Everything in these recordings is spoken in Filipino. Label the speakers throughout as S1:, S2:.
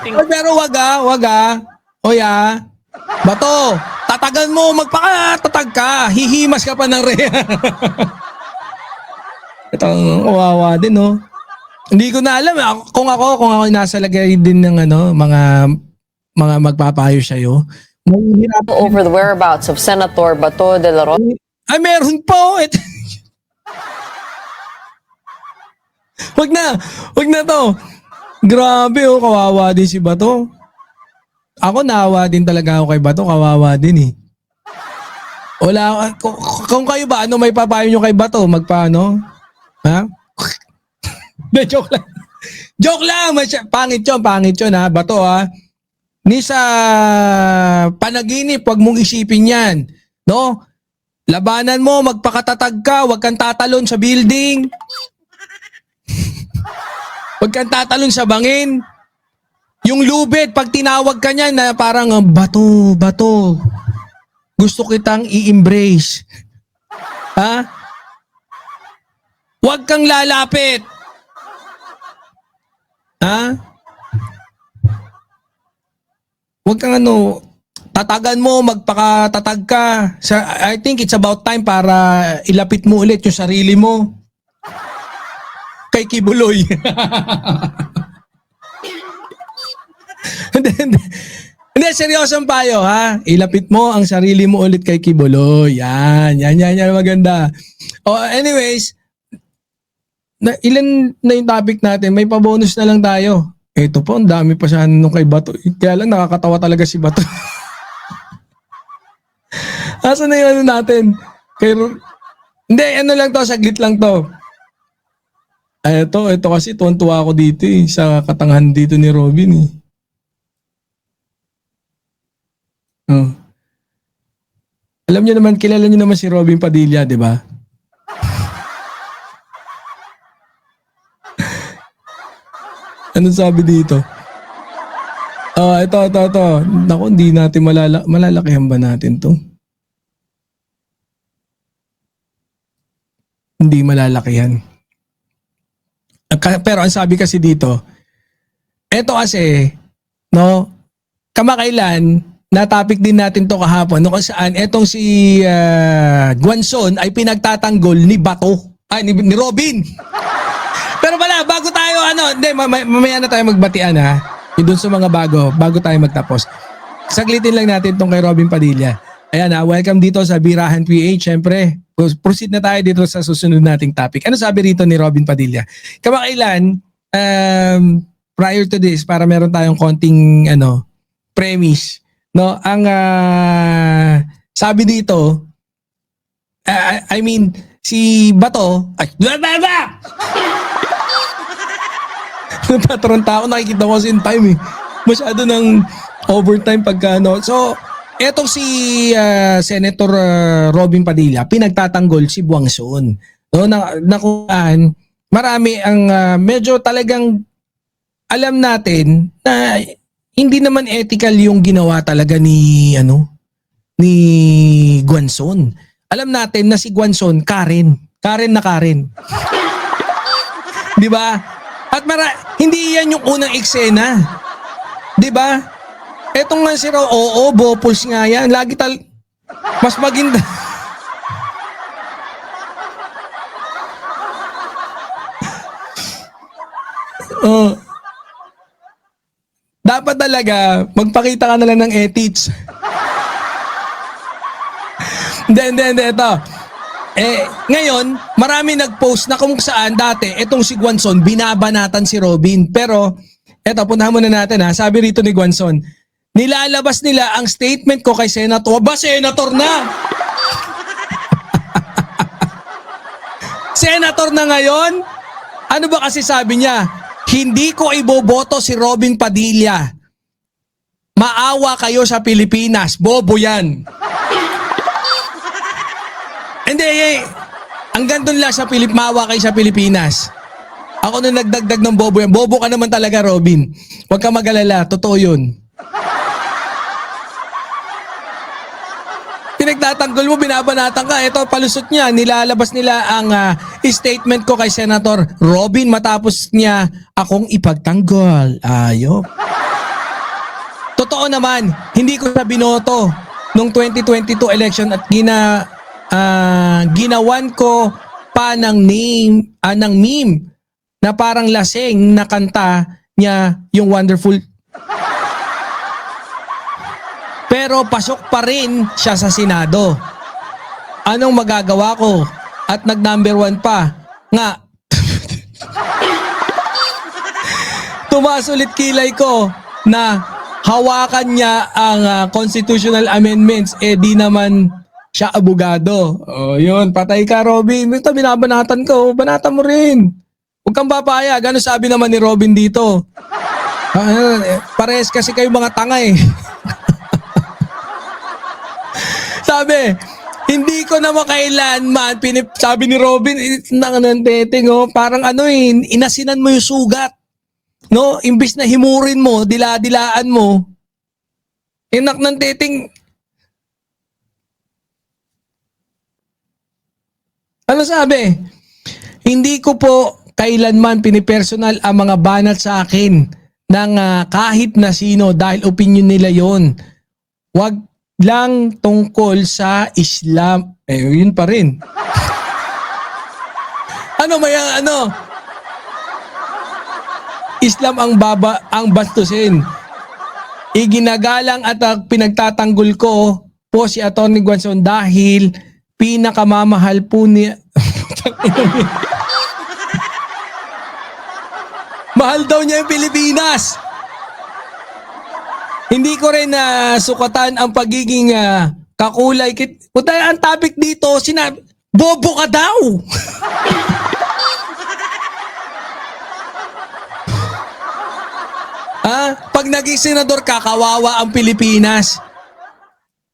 S1: Ay, pero wag ah. Oy ah. Bato, tatagan mo, magpakatatag ka. Hihimas ka pa ng Rhea. Itong kawawa din, no? Hindi ko na alam kung ako nasa lagay din ng mga magpapayo sa'yo. Mahihirap
S2: Over the whereabouts of Senator Bato de la Rosa.
S1: Ay, meron po. Wag na to. Grabe oh, kawawa din si Bato. Ako naawa din talaga ako kay Bato, kawawa din eh. Wala, kung kayo ba, ano may papayo nyo kay Bato? Magpaano? Ha? De, joke lang. Joke lang! Pangit yun ha, Bato ha. Ni sa panaginip, wag mong isipin yan. No? Labanan mo, magpakatatag ka, wag kang tatalon sa building. Wag kang tatalon sa bangin. Yung lubid, pag tinawag ka niyan na parang, Bato, gusto kitang i-embrace. Ha? Wag kang lalapit. Ha? Wag kang tatagan mo, magpakatatag ka. I think it's about time para ilapit mo ulit yung sarili mo. Kay Kibuloy. Hindi, seryosong payo ha. Ilapit mo ang sarili mo ulit kay Kibuloy. Yan, maganda. Anyways, ilan na yung topic natin? May pa-bonus na lang tayo. Ito po, ang dami pa siya nung kay Bato. Kaya lang nakakatawa talaga si Bato. Asa na yung natin? Hindi, lang to, saglit lang to. Ito kasi tuwan-tuwa ako dito sa katangahan dito ni Robin eh. Oh. Alam niyo naman, kilala niyo naman si Robin Padilla, di ba? Anong sabi dito? Ito. Naku, hindi natin malalakihan ba natin to? Hindi malalakihan. Pero ang sabi kasi dito, eto kasi, no, kamakailan, na-topic din natin to kahapon, no, kung saan etong si Guanzon ay pinagtatanggol ni Bato, ni Robin. Pero pala, bago tayo, mamaya na tayo magbatian ha. Doon sa mga bago tayo magtapos. Saglitin lang natin tong kay Robin Padilla. Ayan welcome dito sa Birahan PH. Siyempre, proceed na tayo dito sa susunod nating topic. Ano sabi rito ni Robin Padilla? Kamakailan, prior to this, para meron tayong konting, premise, no? Ang, sabi dito, si Bato, patron tao, nakikita ko kasi in time eh. Masyado ng overtime pagka So, etong si Senator Robin Padilla, pinagtatanggol si Guangzon. No, na kung marami ang medyo talagang alam natin na hindi naman ethical yung ginawa talaga ni Guangzon. Alam natin na si Guangzon, Karen na Karen. 'Di ba? At hindi yan yung unang eksena. 'Di ba? Etong nga si Bopuls nga yan. Lagi mas maganda. Dapat talaga magpakita ka na lang ng ethics. Hindi, ito. Ngayon, marami nag-post na kung saan dati, etong si Guangzon, binabanatan si Robin. Pero, eto, punahan muna natin ha. Sabi rito ni Guangzon, nilalabas nila ang statement ko kay Senator. Senator na! Senator na ngayon? Ano ba kasi sabi niya? Hindi ko iboboto si Robin Padilla. Maawa kayo sa Pilipinas. Bobo yan. Hindi, hanggang doon lang sa maawa kayo sa Pilipinas. Ako na nagdagdag ng bobo yan. Bobo ka naman talaga, Robin. Huwag ka mag-alala. Totoo yun. Pinagtatanggol mo, binabanatan ka. Ito, palusot niya. Nilalabas nila ang statement ko kay Senator Robin matapos niya akong ipagtanggol. Ayop. totoo naman, hindi ko siya binoto nung 2022 election at ginawan ko pa ng meme na parang lasing na kanta niya yung Wonderful. Pero pasok pa rin siya sa Senado. Anong magagawa ko? At nag-number 1 pa. Nga, tumaas ulit kilay ko na hawakan niya ang constitutional amendments. Di naman siya abogado. Yun, patay ka, Robin. Ito, binabanatan ko. Banatan mo rin. Huwag kang papayag. Ano sabi naman ni Robin dito? Pares kasi kayo mga tanga eh. Sabi, hindi ko na makailanman, sabi ni Robin, nangananteteng, parang inasinan mo yung sugat. No? Imbis na himurin mo, dila-dilaan mo, inak ng teteng. Ano sabi? Hindi ko po kailanman pinipersonal ang mga banat sa akin ng kahit na sino dahil opinion nila yon. Wag lang tungkol sa Islam. Yun pa rin. Islam ang bastusin. Iginagalang at pinagtatanggol ko po si Atty. Guanzon dahil pinakamamahal po niya. Mahal daw niya yung Pilipinas. Hindi ko rin sukatan ang pagiging kakulay. Puta, ang topic dito, bobo ka daw. Pag naging senador ka, kawawa ang Pilipinas.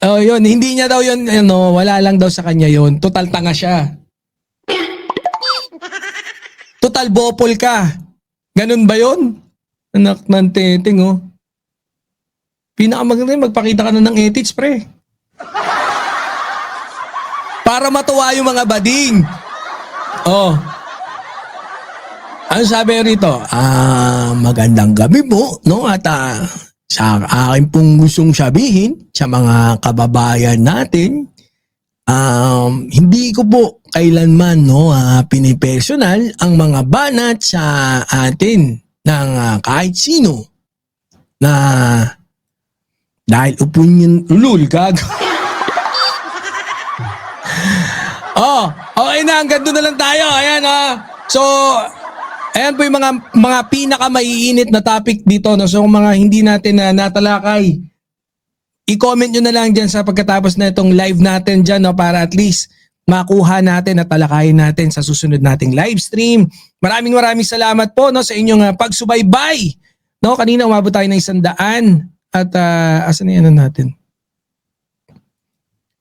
S1: Yun, hindi niya daw yun, wala lang daw sa kanya yun. Total tanga siya. Total bopol ka. Ganun ba yun? Anak ng teteng, Pinakamaganda, magpakita ka na ng ethics, pre. Para matuwa yung mga bading. Ano sabi rito? Magandang gabi po, no? At sa akin pong gustong sabihin sa mga kababayan natin, hindi ko po kailanman pinipersonal ang mga banat sa atin ng kahit sino na dahil opinion gag. Okay na, hanggang doon na lang tayo. Ayan So, ayan po yung mga pinaka-maiinit na topic dito. No? So, mga hindi natin natalakay, i-comment nyo na lang dyan sa pagkatapos na itong live natin dyan, no? Para at least makuha natin at talakayin natin sa susunod nating live stream. Maraming salamat po, no, sa inyong pagsubaybay. No? Kanina umabot tayo ng 100. At asan na yan natin?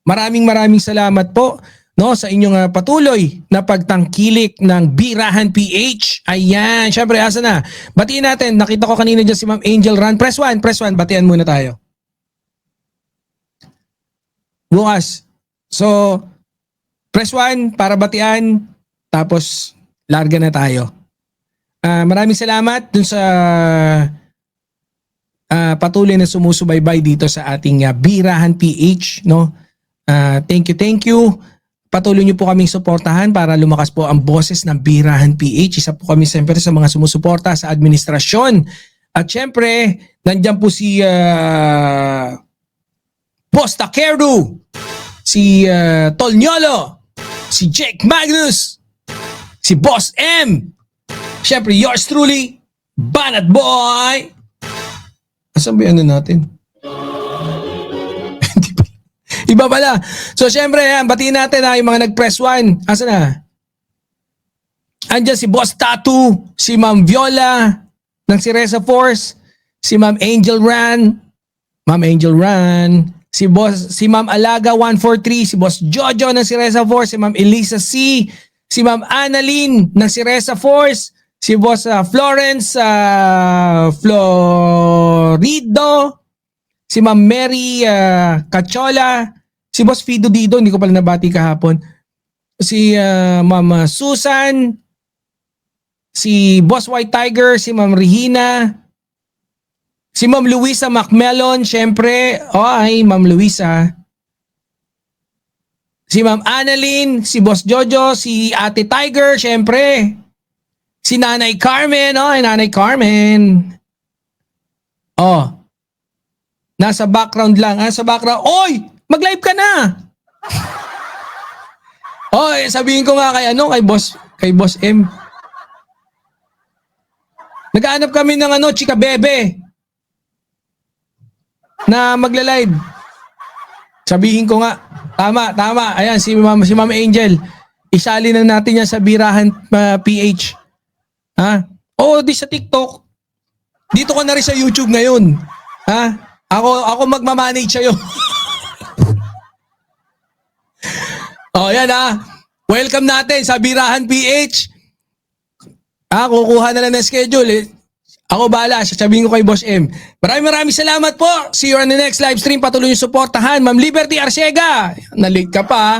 S1: Maraming salamat po, no, sa inyong patuloy na pagtangkilik ng Birahan PH. Ayan, syempre asa na. Batiin natin. Nakita ko kanina dyan si Ma'am Angel Ran. Press 1, batian muna tayo. Bukas. So, press 1 para batian, tapos larga na tayo. Maraming salamat dun sa patuloy na sumusubaybay dito sa ating Birahan PH, no? Thank you. Patuloy niyo po kaming suportahan para lumakas po ang boses ng Birahan PH. Isa po kami siyempre sa mga sumusuporta sa administrasyon. At siyempre, nandiyan po si Boss Takeru, si Tolnyolo, si Jake Magnus, si Boss M, siyempre yours truly, Banat Boy. Asan ba yung natin? Iba pala. So, syempre, batiin natin yung mga nag-press 1. Asan na? Andiyan si Boss Tattoo, si Ma'am Viola ng Siresa Force, si Ma'am Angel Ran, si Ma'am Alaga 143, si Boss Jojo ng Siresa Force, si Ma'am Elisa C, si Ma'am Annalyn ng Siresa Force, si Boss Florence Florido, si Ma'am Mary Cachola, si Boss Fido Dido, hindi ko pala nabati kahapon, si Ma'am Susan, si Boss White Tiger, si Ma'am Regina, Si Ma'am Luisa Macmellon, syempre. Oh, ay, Ma'am Luisa. Si Ma'am Annalyn, si Boss Jojo, si Ate Tiger, syempre. Si Nanay Carmen, oh, ay Nanay Carmen. Oh. Nasa background lang, sa background. Oy, mag-live ka na. Oy, sabihin ko nga kay Boss M. Naghahanap kami ng Chika Bebe na magla-live. Sabihin ko nga, tama. Ayan, si Ma'am Angel. Isali na natin yan sa Birahan PH. Ha? Oo, di sa TikTok. Dito ka na rin sa YouTube ngayon. Ha? Ako magmamanage sa'yo. Oh, yan ha. Welcome natin sa Birahan PH. Kukuha na lang ng schedule eh. Ako bahala, sasabihin ko kay Boss M. Maraming salamat po. See you on the next live stream. Patuloy yung suportahan. Ma'am Liberty Arcega. Na-late ka pa ha.